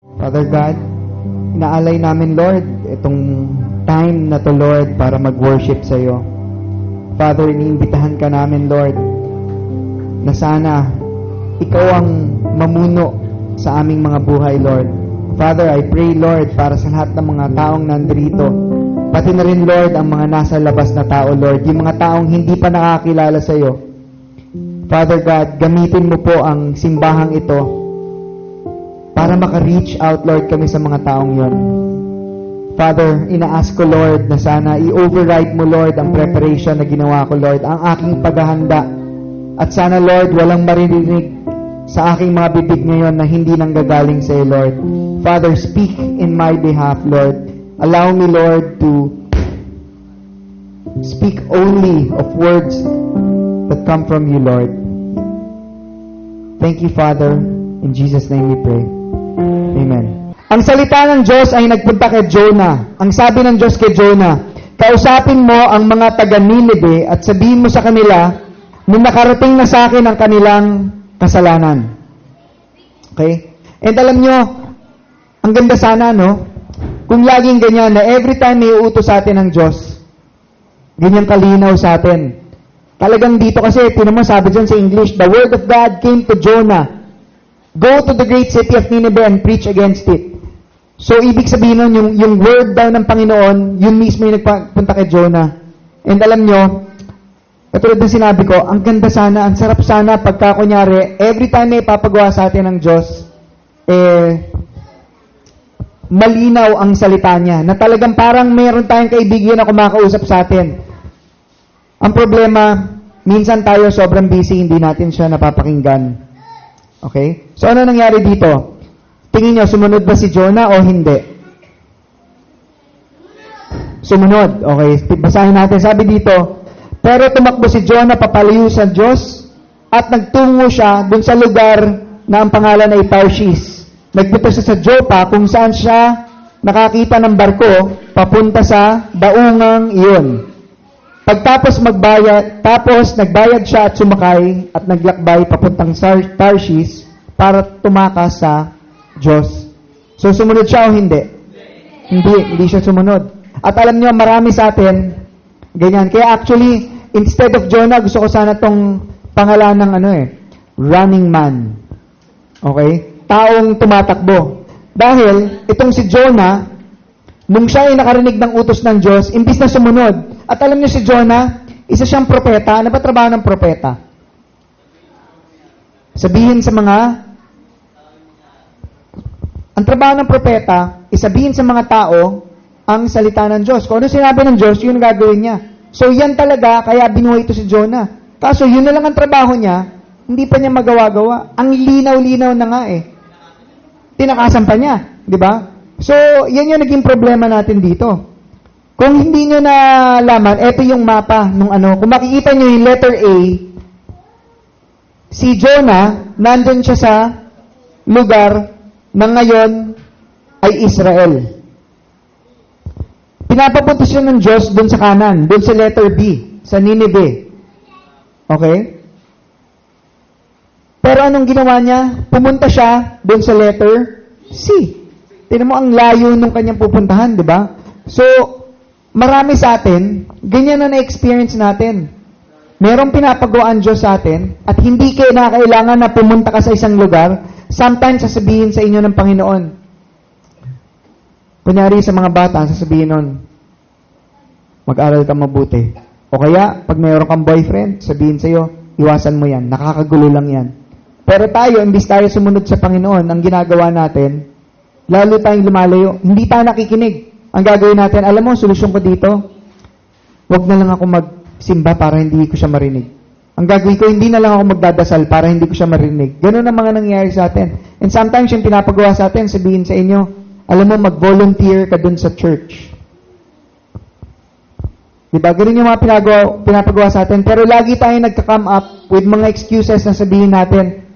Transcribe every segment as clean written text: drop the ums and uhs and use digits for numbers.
Father God, inaalay namin, Lord, itong time na to, Lord, para mag-worship sa iyo. Father, iniimbitahan ka namin, Lord, na sana ikaw ang mamuno sa aming mga buhay, Lord. Father, I pray, Lord, para sa lahat ng mga taong nandito, pati na rin, Lord, ang mga nasa labas na tao, Lord, yung mga taong hindi pa nakakilala sa iyo. Father God, gamitin mo po ang simbahang ito para maka-reach out, Lord, kami sa mga taong yon. Father, ina-ask ko, Lord, na sana i-override mo, Lord, ang preparation na ginawa ko, Lord, ang aking paghahanda. At sana, Lord, walang marinig sa aking mga bibig ngayon na hindi nanggagaling sa iyo, Lord. Father, speak in my behalf, Lord. Allow me, Lord, to speak only of words that come from you, Lord. Thank you, Father. In Jesus' name we pray. Amen. Ang salita ng Diyos ay nagpunta kay Jonah. Ang sabi ng Diyos kay Jonah, kausapin mo ang mga taga-Ninive at sabihin mo sa kanila na nakarating na sa akin ang kanilang kasalanan. Okay? And alam nyo, ang ganda sana, no? Kung laging ganyan, na every time may uutos sa atin ng Diyos, ganyan kalinaw sa atin. Talagang dito kasi, tinan mo, sabi dyan sa English, the word of God came to Jonah. Go to the great city of Nineveh and preach against it. So, ibig sabihin nun, yung word daw ng Panginoon, yun mismo yung nagpunta kay Jonah. And alam nyo, katulad ng sinabi ko, ang ganda sana, ang sarap sana, pagka kunyari, every time may papagawa sa atin ng Diyos, malinaw ang salita niya, na talagang parang meron tayong kaibigan na kumakausap sa atin. Ang problema, minsan tayo sobrang busy, hindi natin siya napapakinggan. Okay? So, ano nangyari dito? Tingin nyo, sumunod ba si Jonah o hindi? Sumunod. Okay, basahin natin. Sabi dito, pero tumakbo si Jonah papalayo sa Diyos at nagtungo siya dun sa lugar na ang pangalan ay Tarshish. Nagpunta siya sa Joppa kung saan siya nakakita ng barko papunta sa daungang iyon. Pagtapos nagbayad siya at sumakay at naglakbay papuntang Tarshish para tumakas sa Diyos. So, sumunod siya o hindi? Hindi siya sumunod. At alam niyo, marami sa atin, ganyan. Kaya actually, instead of Jonah, gusto ko sana tong pangalan ng running man. Okay? Taong tumatakbo. Dahil, itong si Jonah, nung siya ay nakarinig ng utos ng Diyos, imbis na sumunod. At alam niyo si Jonah, isa siyang propeta. Ano ba trabaho ng propeta? Sabihin sa mga ang trabaho ng propeta, isabihin sa mga tao ang salita ng Diyos. Kung ano sinabi ng Diyos, yun gagawin niya. So, yan talaga, kaya binuhay ito si Jonah. Kaso, yun na lang ang trabaho niya, hindi pa niya magawa-gawa. Ang linaw-linaw na nga Tinakasan pa niya. Di ba? So, yan yung naging problema natin dito. Kung hindi nyo nalaman, ito yung mapa nung Kung makikita nyo yung letter A, si Jonah, nandun siya sa lugar na ngayon ay Israel. Pinapapunta siya ng Diyos doon sa kanan, doon sa letter B, sa Nineveh. Okay? Pero anong ginawa niya? Pumunta siya doon sa letter C. Tingnan mo ang layo nung kanyang pupuntahan, di ba? So, marami sa atin, ganyan na na-experience natin. Merong pinapagawaan Diyos sa atin, at hindi kayo kailangan na pumunta ka sa isang lugar. Sometimes, sasabihin sa inyo ng Panginoon. Kunyari sa mga bata, sasabihin nun, mag-aral ka mabuti. O kaya, pag mayroon kang boyfriend, sabihin sa'yo, iwasan mo yan, nakakagulo lang yan. Pero tayo, imbis tayo sumunod sa Panginoon, ang ginagawa natin, lalo tayong lumalayo, hindi tayo nakikinig. Ang gagawin natin, alam mo, solusyon ko dito, wag na lang ako magsimba para hindi ko siya marinig. Ang gagawin ko, hindi na lang ako magdadasal para hindi ko siya marinig. Ganun ang mga nangyayari sa atin. And sometimes, yung pinapagawa sa atin, sabihin sa inyo, alam mo, mag-volunteer ka dun sa church. Diba? Ganun yung mga pinapagawa sa atin. Pero lagi tayo nagka-come up with mga excuses na sabihin natin,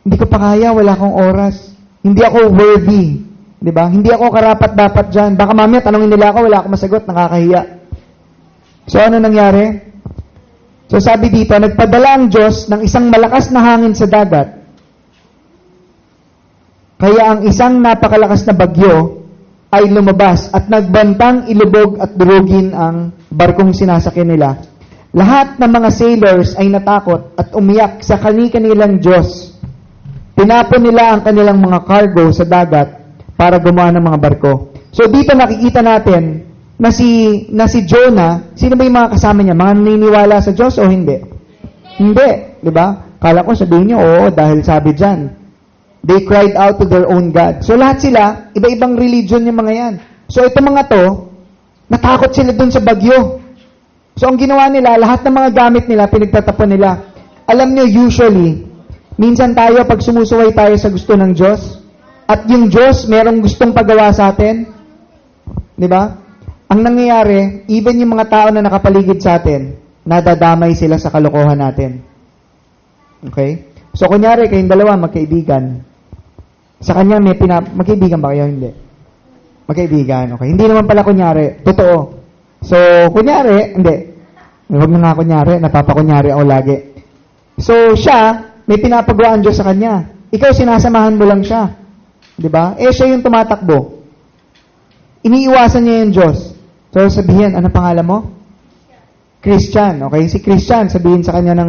hindi ko pa kaya, wala akong oras. Hindi ako worthy. Diba? Hindi ako karapat-dapat dyan. Baka mamaya, tanongin nila ako, wala akong masagot, nakakahiya. So, ano nangyari? So sabi dito, nagpadala ang Diyos ng isang malakas na hangin sa dagat Kaya ang isang napakalakas na bagyo ay lumabas at nagbantang ilubog at durugin ang barkong sinasakyan nila. Lahat ng mga sailors ay natakot at umiyak sa kani-kanilang Diyos. Tinapon nila ang kanilang mga cargo sa dagat para gumawa ng mga barko. So dito nakikita natin na si Jonah, sino ba yung mga kasama niya? Mga naniniwala sa Diyos o hindi? Hindi, di ba? Kala ko sabihin niyo, oo, dahil sabi dyan, they cried out to their own God. So lahat sila, iba-ibang religion yung mga yan. So itong mga to, natakot sila dun sa bagyo. So ang ginawa nila, lahat ng mga gamit nila, pinagtatapon nila. Alam niyo, usually, minsan tayo, pag sumusuway tayo sa gusto ng Diyos, at yung Diyos, merong gustong pagawa sa atin, di ba? Ang nangyayari, even yung mga tao na nakapaligid sa atin, nadadamay sila sa kalokohan natin. Okay? So, kunyari, kayong dalawa, magkaibigan. Sa kanya, magkaibigan ba kayo? Hindi. Magkaibigan, okay. Hindi naman pala kunyari. Totoo. So, kunyari, hindi. Huwag na nga kunyari, napapakunyari ako lagi. So, siya, may pinapagawaan Diyos sa kanya. Ikaw, sinasamahan mo lang siya. Diba? Siya yung tumatakbo. Iniiwasan niya yung Diyos. So, sabihin, ano pangalan mo? Christian. Okay? Si Christian, sabihin sa kanya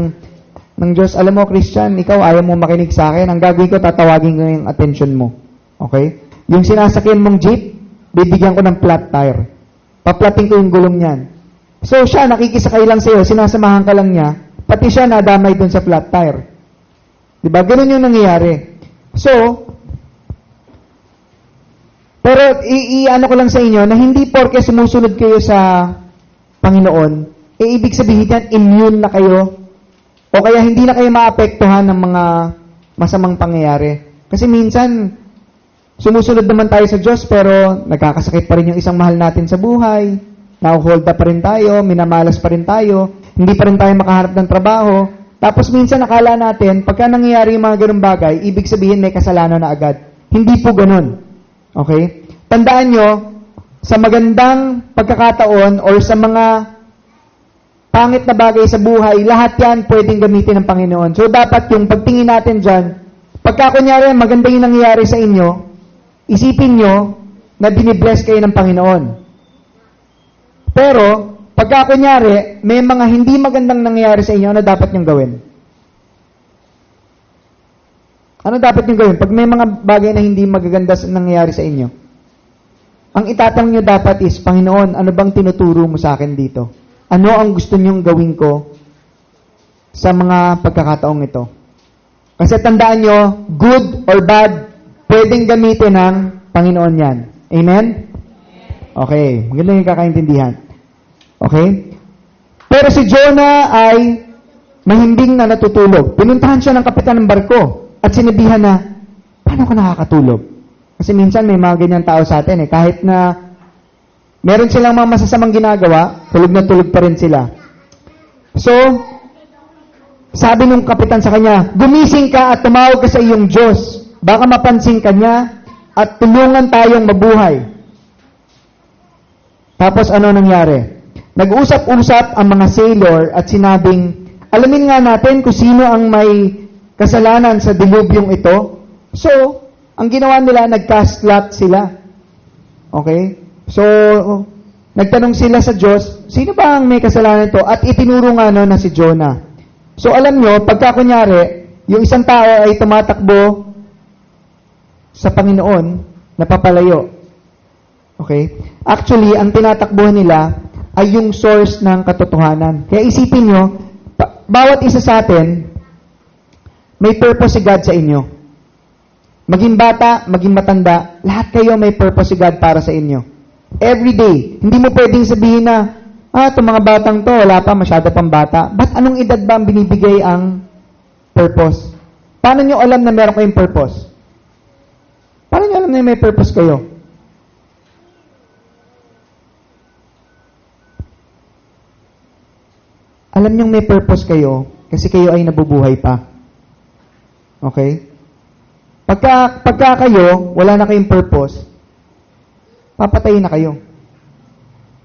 ng Diyos, alam mo, Christian, ikaw, ayaw mo makinig sa akin. Ang gagawin ko, tatawagin ko yung attention mo. Okay? Yung sinasakyan mong jeep, bibigyan ko ng flat tire. Paplating ko yung gulong niyan. So, siya, nakikisakay lang sa'yo, sinasamahan ka lang niya, pati siya nadamay dun sa flat tire. Diba? Ganun yung nangyayari. So, pero i-ano ko lang sa inyo na hindi porke sumusunod kayo sa Panginoon, ibig sabihin yan, immune na kayo o kaya hindi na kayo maapektuhan ng mga masamang pangyayari. Kasi minsan, sumusunod naman tayo sa Diyos pero nagkakasakit pa rin yung isang mahal natin sa buhay, na-hold up pa rin tayo, minamalas pa rin tayo, hindi pa rin tayo makaharap ng trabaho. Tapos minsan nakala natin, pagka nangyayari yung mga ganung bagay, ibig sabihin may kasalanan na agad. Hindi po ganun. Okay? Tandaan nyo, sa magandang pagkakataon or sa mga pangit na bagay sa buhay, lahat yan pwedeng gamitin ng Panginoon. So, dapat yung pagtingin natin dyan, pagka kunyari maganda yung nangyayari sa inyo, isipin nyo na binibless kayo ng Panginoon. Pero, pagka kunyari, may mga hindi magandang nangyayari sa inyo, ano dapat nyong gawin? Ano dapat nyo gawin? Pag may mga bagay na hindi magaganda nangyayari sa inyo, ang itatanong nyo dapat is, Panginoon, ano bang tinuturo mo sa akin dito? Ano ang gusto nyong gawin ko sa mga pagkakataong ito? Kasi tandaan nyo, good or bad, pwedeng gamitin ng Panginoon yan. Amen? Okay. Maganda yung kakaintindihan. Okay? Pero si Jonah ay mahimbing na natutulog. Pinuntahan siya ng kapitan ng barko. At sinabihan na, paano ka nakakatulog? Kasi minsan may mga ganyan tao sa atin kahit na meron silang mga masasamang ginagawa, tulog na tulog pa rin sila. So, sabi nung kapitan sa kanya, gumising ka at tumawag ka sa iyong Diyos. Baka mapansin ka niya at tulungan tayong mabuhay. Tapos ano nangyari? Nag-usap-usap ang mga sailor at sinabing, alamin nga natin kung sino ang may kasalanan sa dilubyong ito. So, ang ginawa nila, nag-cast lot sila. Okay? So, nagtanong sila sa Diyos, sino ba ang may kasalanan ito? At itinuro nga na si Jonah. So, alam nyo, pagka kunyari, yung isang tao ay tumatakbo sa Panginoon, napapalayo. Okay? Actually, ang tinatakbuhan nila ay yung source ng katotohanan. Kaya isipin nyo, bawat isa sa atin, may purpose si God sa inyo. Maging bata, maging matanda, lahat kayo may purpose si God para sa inyo. Every day. Hindi mo pwedeng sabihin na, itong mga batang to, wala pa, masyado pang bata. Ba't anong edad ba ang binibigay ang purpose? Paano nyo alam na meron kayong purpose? Paano nyo alam na may purpose kayo? Alam nyo may purpose kayo kasi kayo ay nabubuhay pa. Okay? Pagka kayo, wala na kayong purpose, papatayin na kayo.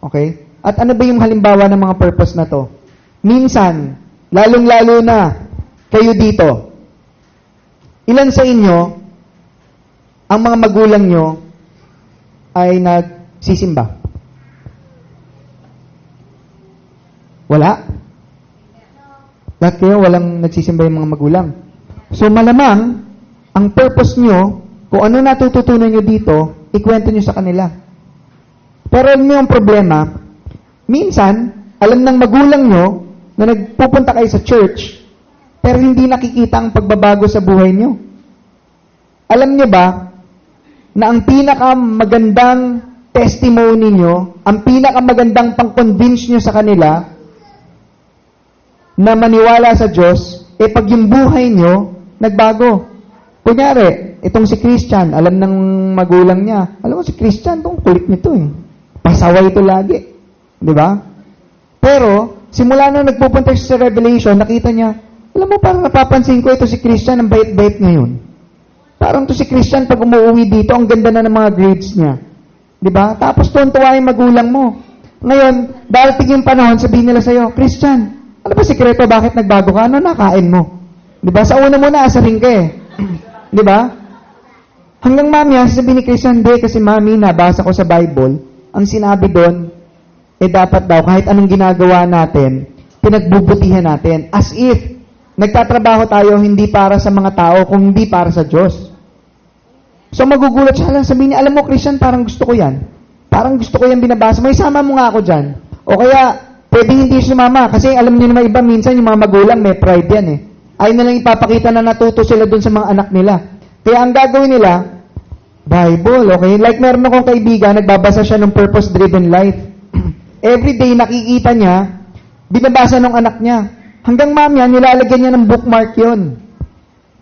Okay? At ano ba yung halimbawa ng mga purpose na to? Minsan, lalong-lalo na, kayo dito. Ilan sa inyo, ang mga magulang nyo ay nagsisimba? Wala. Lahat kayo walang nagsisimba yung mga magulang. So malamang, ang purpose nyo, kung ano natututunan nyo dito, ikwento nyo sa kanila. Pero alam nyo ang problema, minsan, alam ng magulang nyo na nagpupunta kayo sa church, pero hindi nakikita ang pagbabago sa buhay nyo. Alam nyo ba, na ang pinakamagandang testimony nyo, ang pinakamagandang pang-convince nyo sa kanila, na maniwala sa Diyos, pag yung buhay nyo, nagbago. Kunyari, itong si Christian, alam ng magulang niya, alam mo si Christian, itong kulit nito eh. Pasaway ito lagi. Di ba? Pero, simula na nagpupunta siya sa Revelation, nakita niya, alam mo, parang napapansin ko ito si Christian, ang bait-bait ngayon. Parang to si Christian, pag umuwi dito, ang ganda na ng mga grades niya. Di ba? Tapos tuwan-tuwa yung magulang mo. Ngayon, darating yung panahon, sabihin nila sa'yo, Christian, ano ba sikreto, bakit nagbago ka? Ano nakain mo? Di ba? Sa una muna, asarin ka eh. Di ba? Hanggang mamaya, sasabihin ni Christian, hindi, kasi mami, nabasa ko sa Bible, ang sinabi doon, dapat daw, kahit anong ginagawa natin, pinagbubutihan natin. As if, nagtatrabaho tayo hindi para sa mga tao, kung hindi para sa Diyos. So, magugulat siya lang, sabihin niya, alam mo, Christian, parang gusto ko yan. Parang gusto ko yan binabasa. May sama mo nga ako dyan. O kaya, pwede hindi sumama. Kasi alam niyo naman iba, minsan yung mga magulang, may pride yan eh. Ayaw na lang ipapakita na natuto sila dun sa mga anak nila. Kaya ang gagawin nila, Bible, okay? Like meron akong kaibigan, nagbabasa siya ng purpose-driven life. Every day, nakikita niya, binabasa ng anak niya. Hanggang mamaya, nilalagyan niya ng bookmark yon.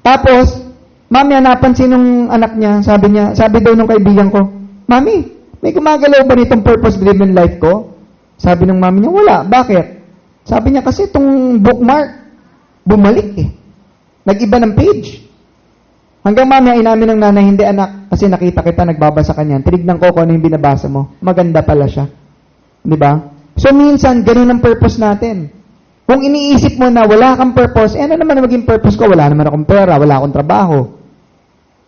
Tapos, mamaya, napansin ng anak niya, sabi daw ng kaibigan ko, Mami, may gumagalaw ba nitong purpose-driven life ko? Sabi ng mami niya, wala. Bakit? Sabi niya, kasi itong bookmark, bumalik eh. Nag-iba ng page. Hanggang mamaya, inamin ng nanay, hindi anak, kasi nakita kita, nagbabasa ka niyan. Tinignan ko kung ano yung binabasa mo. Maganda pala siya. Di ba? So, minsan, ganun ang purpose natin. Kung iniisip mo na wala kang purpose, ano naman ang magiging purpose ko? Wala naman akong pera, wala akong trabaho.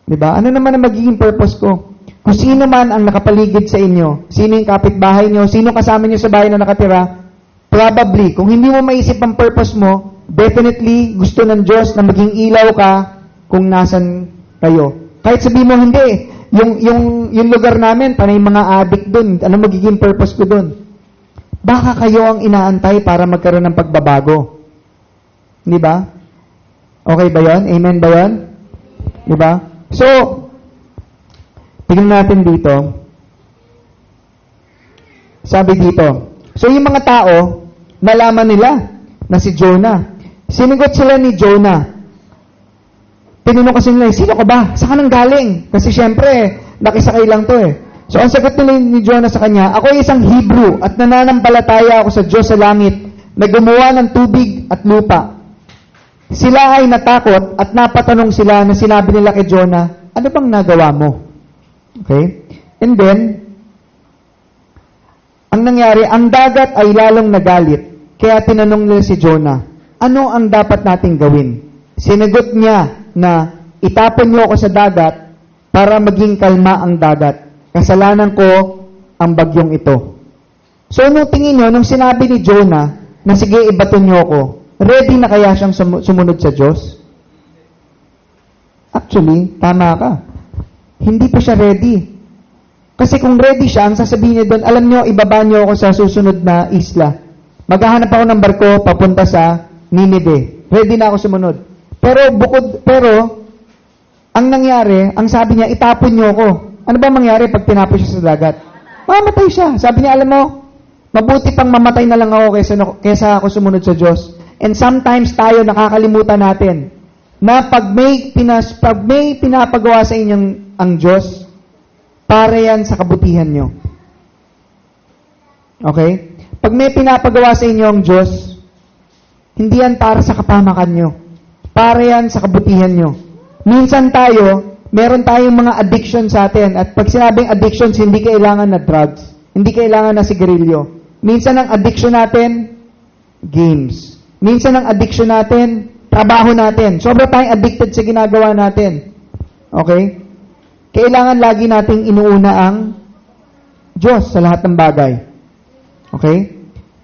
Di ba? Ano naman ang magiging purpose ko? Kung sino man ang nakapaligid sa inyo, sino yung kapitbahay nyo, sino kasama nyo sa bahay na nakatira, probably, kung hindi mo maisip ang purpose mo, definitely gusto ng Diyos na maging ilaw ka kung nasan kayo. Kahit sabihin mo, hindi, yung lugar namin, panay mga addict dun, ano magiging purpose ko dun? Baka kayo ang inaantay para magkaroon ng pagbabago. Di ba? Okay ba yun? Amen ba yun? Di ba? So, tingnan natin dito. Sabi dito, so yung mga tao, nalaman nila na si Jonah. Sinigot sila ni Jonah. Tinanong kasi nila, sino ka ba? Saan ka nang galing? Kasi syempre, nakisakay lang to eh. So ang sagot nila ni Jonah sa kanya, ako ay isang Hebrew at nananampalataya ako sa Diyos sa langit na gumawa ng tubig at lupa. Sila ay natakot at napatanong sila na sinabi nila kay Jonah, ano bang nagawa mo? Okay? And then, ang nangyari, ang dagat ay lalong nagalit. Kaya tinanong nila si Jonah, ano ang dapat nating gawin? Sinagot niya na itapon niyo ako sa dagat para maging kalma ang dagat. Kasalanan ko ang bagyong ito. So, nung tingin nyo, nung sinabi ni Jonah na sige, ibaton niyo ako, ready na kaya siyang sumunod sa Diyos? Actually, tama ka. Hindi pa siya ready. Kasi kung ready siya, ang sasabihin niya doon, alam niyo, ibaba niyo ako sa susunod na isla. Maghahanap ako ng barko papunta sa Nineveh. Ready na ako sumunod. Pero, ang nangyari, ang sabi niya, itapon niyo ako. Ano ba mangyari pag tinapon siya sa dagat? Mamatay siya. Sabi niya, alam mo, mabuti pang mamatay na lang ako kaysa ako sumunod sa Diyos. And sometimes tayo nakakalimutan natin na pag may pinapagawa sa inyong ang Diyos, para yan sa kabutihan nyo. Okay? Pag may pinapagawa sa inyo ang Diyos, hindi yan para sa kapamakan nyo. Para yan sa kabutihan nyo. Minsan tayo, meron tayong mga addiction sa atin. At pag sinabing addictions, hindi kailangan na drugs. Hindi kailangan na sigarilyo. Minsan ang addiction natin, games. Minsan ang addiction natin, trabaho natin. Sobra tayong addicted sa ginagawa natin. Okay? kailangan lagi nating inuuna ang Diyos sa lahat ng bagay. Okay?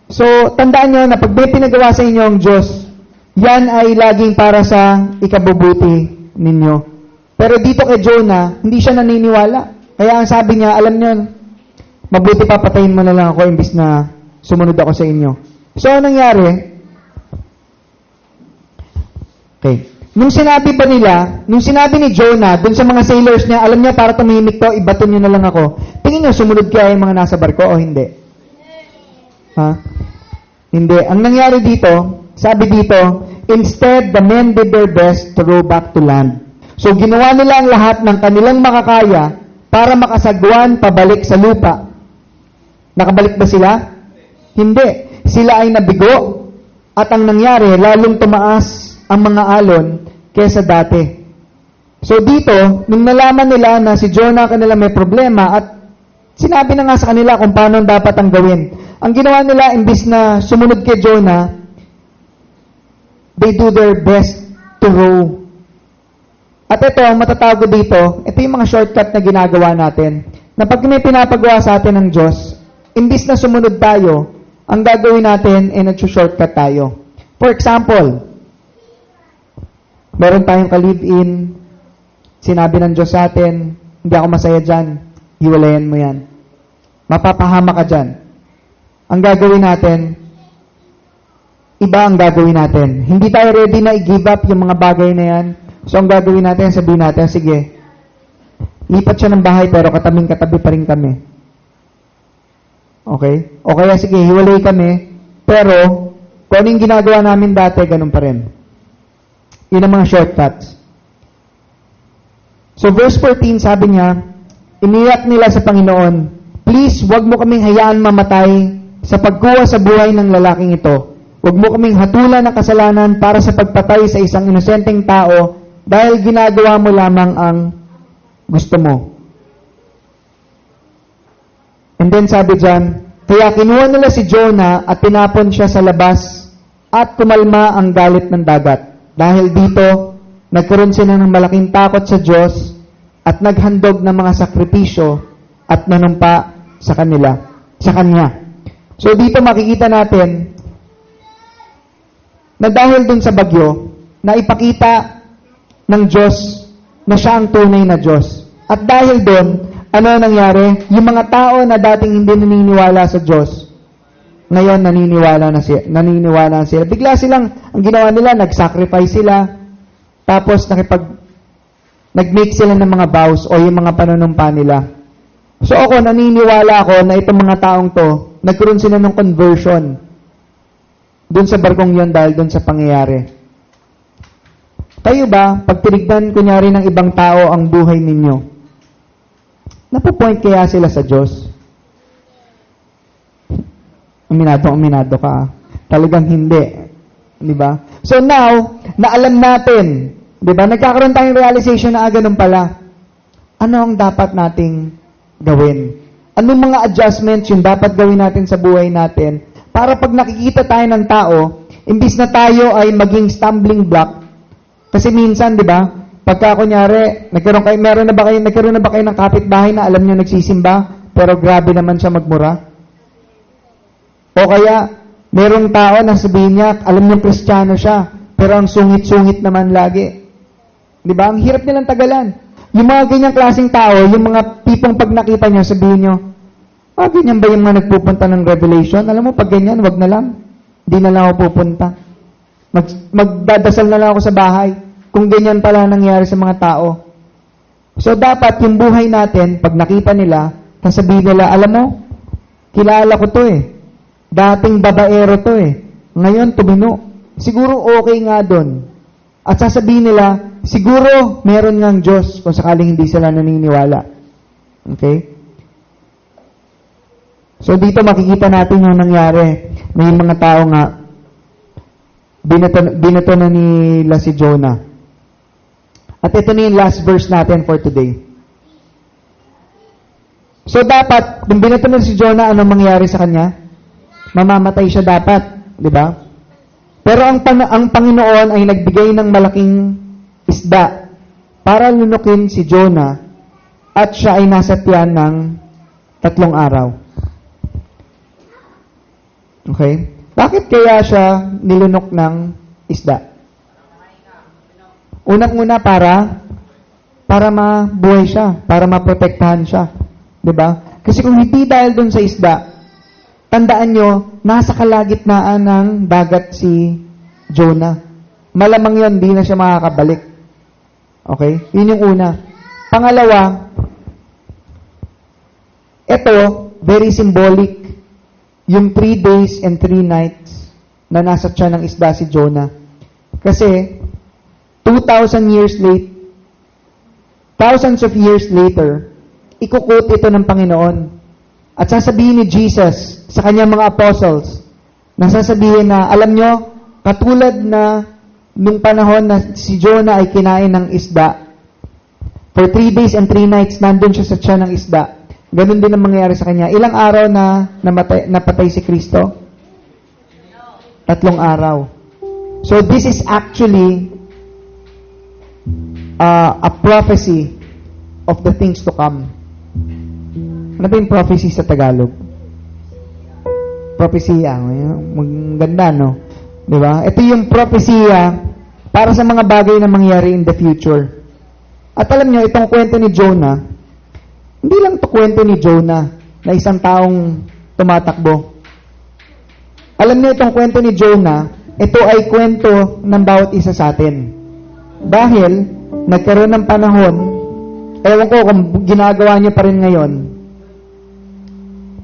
So, tandaan nyo na pag may pinagawa sa inyo ang Diyos, yan ay laging para sa ikabubuti ninyo. Pero dito kay Jonah, hindi siya naniniwala. Kaya ang sabi niya, alam nyo, mabuti papatayin mo na lang ako imbis na sumunod ako sa inyo. So, anong nangyari? Okay. Nung sinabi ni Jonah, dun sa mga sailors niya, alam niya, para tumihimik to, ibato niyo na lang ako. Tingin niyo, sumunod kaya yung mga nasa barko o hindi? Ha? Hindi. Ang nangyari dito, sabi dito, instead, the men did their best to row back to land. So, ginawa nila ang lahat ng kanilang makakaya para makasagwan pabalik sa lupa. Nakabalik ba sila? Hindi. Sila ay nabigo. At ang nangyari, lalong tumaas ang mga alon kesa dati. So dito, nung nalaman nila na si Jonah kanila may problema at sinabi na nga sa kanila kung paano dapat ang gawin. Ang ginawa nila, imbis na sumunod kay Jonah, they do their best to row. At ito, ang matatawag dito, ito yung mga shortcut na ginagawa natin. Na pag may pinapagawa sa atin ng Diyos, imbis na sumunod tayo, ang gagawin natin ay nag-shortcut tayo. For example, meron tayong ka-live-in, sinabi ng Diyos sa atin, hindi ako masaya dyan, hiwalayan mo yan. Mapapahama ka dyan. Ang gagawin natin, iba ang gagawin natin. Hindi tayo ready na i-give up yung mga bagay na yan. So, ang gagawin natin, sabihin natin, sige, lipat siya ng bahay pero katabing-katabi pa rin kami. Okay? O kaya, sige, hiwalay kami, pero kung ano yung ginagawa namin dati, ganun pa rin. Yun ang mga shortcuts. So, verse 14, sabi niya, iniyak nila sa Panginoon, please, wag mo kaming hayaan mamatay sa pagkuha sa buhay ng lalaking ito. Wag mo kaming hatulan ng kasalanan para sa pagpatay sa isang inosenteng tao dahil ginagawa mo lamang ang gusto mo. And then sabi dyan, kaya kinuha nila si Jonah at tinapon siya sa labas at kumalma ang galit ng dagat. Dahil dito, nagkaroon sila ng malaking takot sa Diyos at naghandog ng mga sakripisyo at nanumpa sa Kanya. So dito makikita natin na dahil dun sa bagyo, na ipakita ng Diyos na siya ang tunay na Diyos. At dahil dun, ano nangyari? Yung mga tao na dating hindi naniniwala sa Diyos, ngayon naniniwala na sila. Bigla silang, ang ginawa nila, nag-sacrifice sila, tapos nag-make sila ng mga vows o yung mga panunumpa nila. So ako, naniniwala ako na itong mga taong to, nagkaroon sila ng conversion dun sa barkong yon dahil dun sa pangyayari. Kayo ba, pag tinignan kunyari ng ibang tao ang buhay ninyo, napopoint kaya sila sa Diyos? Aminado ka. Talagang hindi. Di ba? So now, na alam natin, di ba, nagkakaroon tayong realization na ganun pala. Ano ang dapat nating gawin? Anong mga adjustments yung dapat gawin natin sa buhay natin para pag nakikita tayo ng tao, imbis na tayo ay maging stumbling block, kasi minsan, di ba, pagka kunyari, nagkaroon na ba kayo ng kapitbahay na alam nyo nagsisimba, pero grabe naman siya magmura? O kaya, merong tao na sabihin niya, alam niyo Kristiyano siya, pero ang sungit-sungit naman lagi. Di ba? Ang hirap nilang tagalan. Yung mga ganyang klaseng tao, yung mga tipong pag nakita niyo, sabihin niyo, ganyan ba yung mga nagpupunta ng Revelation? Alam mo, pag ganyan, wag na lang. Hindi na lang ako pupunta. Magdadasal na lang ako sa bahay. Kung ganyan pala nangyari sa mga tao. So, dapat yung buhay natin, pag nakita nila, sasabihin nila, alam mo, kilala ko to eh. Dating babaero to eh. Ngayon, tumino. Siguro okay nga doon. At sasabihin nila, siguro meron ngang Diyos kung sakaling hindi sila naniniwala. Okay? So, dito makikita natin yung nangyari. May mga tao nga, binato na nila si Jonah. At ito na yung last verse natin for today. So, dapat, kung binato na si Jonah, anong mangyari sa kanya? Mamamatay siya dapat, di ba? Pero ang Panginoon ay nagbigay ng malaking isda para lunukin si Jonah at siya ay nasa tiyan ng 3 araw. Okay? Bakit kaya siya nilunok ng isda? Unang-una para mabuhay siya, para maprotektahan siya. 'Di ba? Kasi kung hindi dahil doon sa isda, tandaan nyo, nasa kalagitnaan ng dagat si Jonah. Malamang yun, hindi na siya makakabalik. Okay? Yun yung una. Pangalawa, ito, very symbolic, yung 3 days and 3 nights na nasa tiyan ng isda si Jonah. Kasi, 2,000 years late, thousands of years later, ikukot ito ng Panginoon. At sasabihin ni Jesus sa kanyang mga apostles, nasasabihin na, alam nyo, katulad na nung panahon na si Jonah ay kinain ng isda, for 3 days and 3 nights, nandun siya sa tiyan ng isda. Ganun din ang mangyayari sa kanya. Ilang araw na napatay si Kristo? 3 araw. So this is actually a prophecy of the things to come. Ano ba yung prophecy sa Tagalog? Propesya. Maganda, no? Diba? Ito yung propesya para sa mga bagay na mangyari in the future. At alam nyo, itong kwento ni Jonah, hindi lang ito kwento ni Jonah na isang taong tumatakbo. Alam nyo, itong kwento ni Jonah, ito ay kwento ng bawat isa sa atin. Dahil, nagkaroon ng panahon, ewan ko kung ginagawa nyo pa rin ngayon,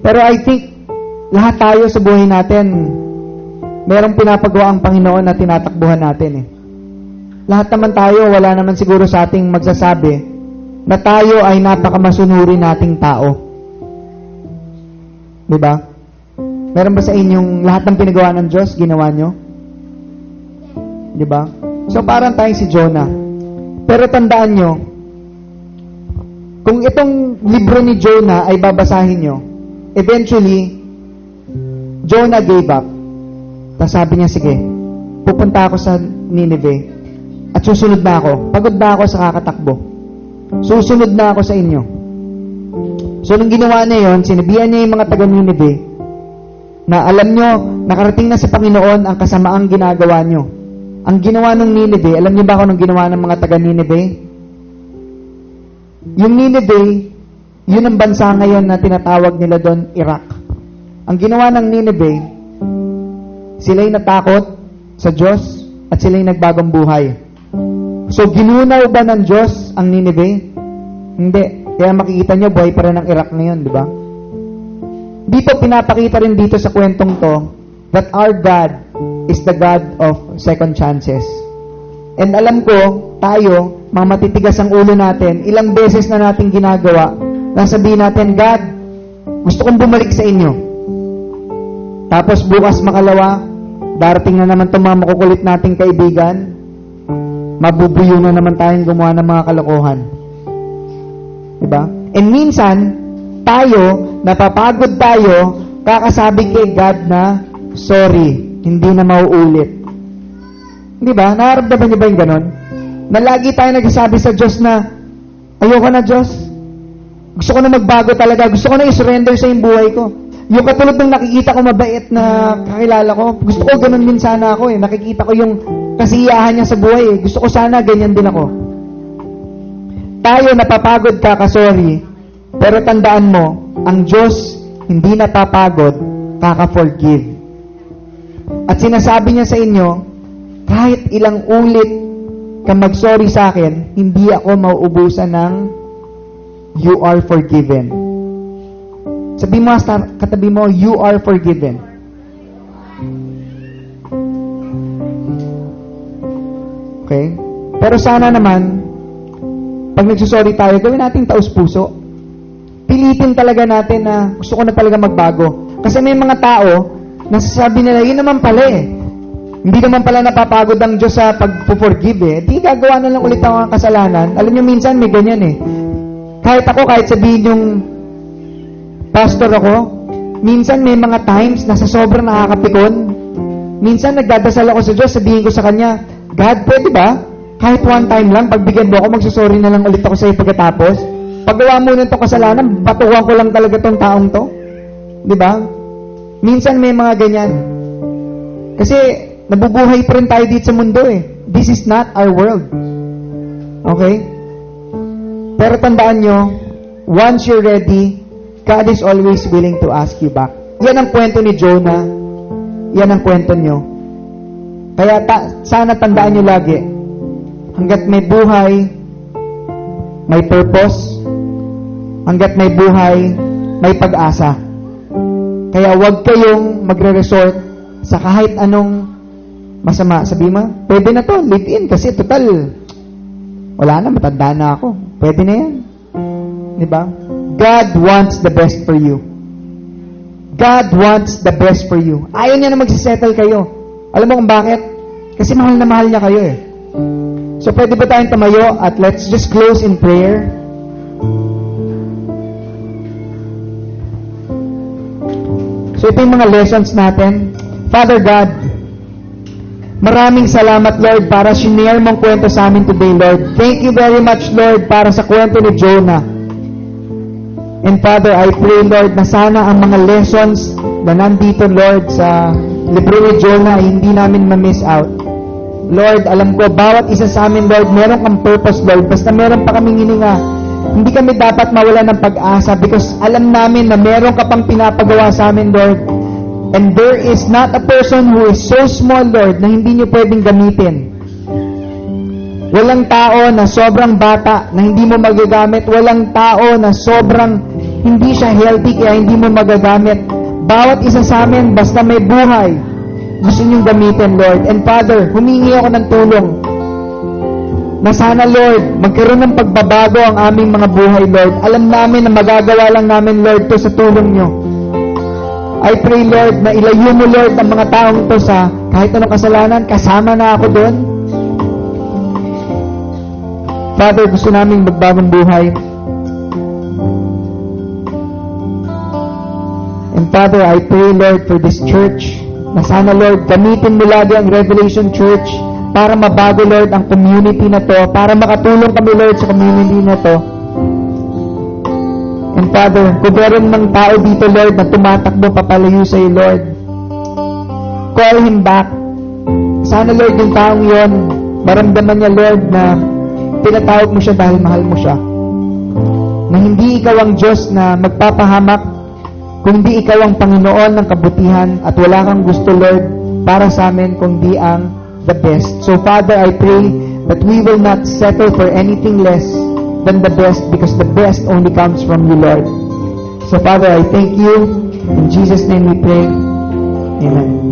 pero I think, lahat tayo sa buhay natin, merong pinapagawa ang Panginoon na tinatakbuhan natin eh. Lahat naman tayo, wala naman siguro sa ating magsasabi na tayo ay napakamasunuri nating tao. Diba? Meron ba sa inyong lahat ng pinagawa ng Diyos, ginawa nyo? Diba? So parang tayo si Jonah. Pero tandaan nyo, kung itong libro ni Jonah ay babasahin nyo, eventually, Jonah gave up. Tapos sabi niya, sige, pupunta ako sa Nineveh at susunod na ako. Pagod na ako sa kakatakbo. Susunod na ako sa inyo. So, nung ginawa niya yun, sinabihan niya yung mga taga-Nineveh na alam nyo, nakarating na sa Panginoon ang kasamaang ginagawa nyo. Ang ginawa ng Nineveh, alam nyo ba kung anong ginawa ng mga taga-Nineveh? Yung Nineveh, yun ang bansa ngayon na tinatawag nila doon, Iraq. Ang ginawa ng Nineveh, sila'y natakot sa Diyos at sila'y nagbagong buhay. So, ginunaw ba ng Diyos ang Nineveh? Hindi. Kaya makikita nyo, buhay pa rin ang Iraq ngayon, di ba? Dito, pinapakita rin dito sa kwentong to that our God is the God of second chances. And alam ko, tayo, mga matitigas ang ulo natin, ilang beses na natin ginagawa, nasabihin natin, God, gusto kong bumalik sa inyo. Tapos bukas makalawa, darating na naman itong mga makukulit nating kaibigan, mabubuyo na naman tayong gumawa ng mga kalokohan. Diba? And minsan, tayo, napapagod tayo, kakasabi kay God na, sorry, hindi na mauulit. Diba? Nararamdaman niyo ba yung ganon? Na lagi tayo nagsasabi sa Diyos na, ayoko na Diyos, gusto ko na magbago talaga. Gusto ko na i-surrender sa yung buhay ko. Yung katulad ng nakikita ko mabait na kakilala ko, gusto ko ganun din sana ako eh. Nakikita ko yung kasiyahan niya sa buhay eh. Gusto ko sana ganyan din ako. Tayo napapagod ka sorry. Pero tandaan mo, ang Diyos hindi napapagod, kaka-forgive. At sinasabi niya sa inyo, kahit ilang ulit ka mag-sorry sa akin, hindi ako mauubusan ng you are forgiven. Sabi mo, katabi mo, you are forgiven. Okay? Pero sana naman, pag nagsusorry tayo, gawin natin taos-puso. Pilitin talaga natin na gusto ko na talaga magbago. Kasi may mga tao, nasasabi nila, yun naman pala eh. Hindi naman pala napapagod ang Diyos sa pag-forgive eh. Di gagawa na lang ulit ako ng kasalanan. Alam niyo, minsan may ganyan eh. Kahit sabihin yung pastor ako, minsan may mga times na sa sobrang nakakapikon, minsan nagdadasal ako sa Diyos, sabihin ko sa Kanya, God, pwede ba? Kahit one time lang, pagbigyan mo ako, magsusorry na lang ulit ako sa iyo pagkatapos. Paggawa mo nitong kasalanan, batuhan ko lang talaga tong taong to. Di ba? Minsan may mga ganyan. Kasi nabubuhay pa rin tayo dito sa mundo eh. This is not our world. Okay? Pero tandaan nyo, once you're ready, God is always willing to ask you back. Yan ang kwento ni Jonah. Yan ang kwento nyo. Kaya sana tandaan nyo lagi, hanggat may buhay, may purpose. Hanggat may buhay, may pag-asa. Kaya huwag kayong magre-resort sa kahit anong masama. Sabi mo, pwede na to, live in. Kasi total, wala na, matanda na ako. Pwede na yan. Diba? God wants the best for you. God wants the best for you. Ayaw niya na magsisettle kayo. Alam mo kung bakit? Kasi mahal na mahal niya kayo eh. So pwede ba tayong tumayo at let's just close in prayer? So ito yung mga lessons natin. Father God, maraming salamat Lord para sinare mong kwento sa amin today Lord. Thank you very much Lord para sa kwento ni Jonah. And Father, I pray Lord na sana ang mga lessons na nandito Lord sa libro ni Jonah ay hindi namin ma-miss out. Lord, alam ko bawat isa sa amin Lord, meron kang purpose Lord. Basta meron pa kaming hininga. Hindi kami dapat mawala ng pag-asa because alam namin na meron ka pang pinapagawa sa amin, Lord. And there is not a person who is so small, Lord, na hindi nyo pwedeng gamitin. Walang tao na sobrang bata na hindi mo magagamit. Walang tao na sobrang hindi siya healthy kaya hindi mo magagamit. Bawat isa sa amin, basta may buhay, gusto nyong gamitin, Lord. And Father, humingi ako ng tulong na sana, Lord, magkaroon ng pagbabago ang aming mga buhay, Lord. Alam namin na magagawa lang namin, Lord, to sa tulong nyo. I pray, Lord, na ilayo mo, Lord, ang mga taong to sa kahit anong kasalanan, kasama na ako doon. Father, gusto namin magbagong buhay. And Father, I pray, Lord, for this church, na sana, Lord, gamitin mo lagi ang Revelation Church para mabago, Lord, ang community na to, para makatulong kami, Lord, sa community na to. And Father, kung meron ng tao dito, Lord, na tumatakbo papalayo sa iyo, Lord, call him back. Sana, Lord, yung taong yon, maramdaman niya, Lord, na pinatawag mo siya dahil mahal mo siya. Na hindi ikaw ang Diyos na magpapahamak, kundi ikaw ang Panginoon ng kabutihan at wala kang gusto, Lord, para sa amin kundi ang the best. So Father, I pray that we will not settle for anything less than the best because the best only comes from you, Lord. So Father, I thank you. In Jesus' name we pray. Amen.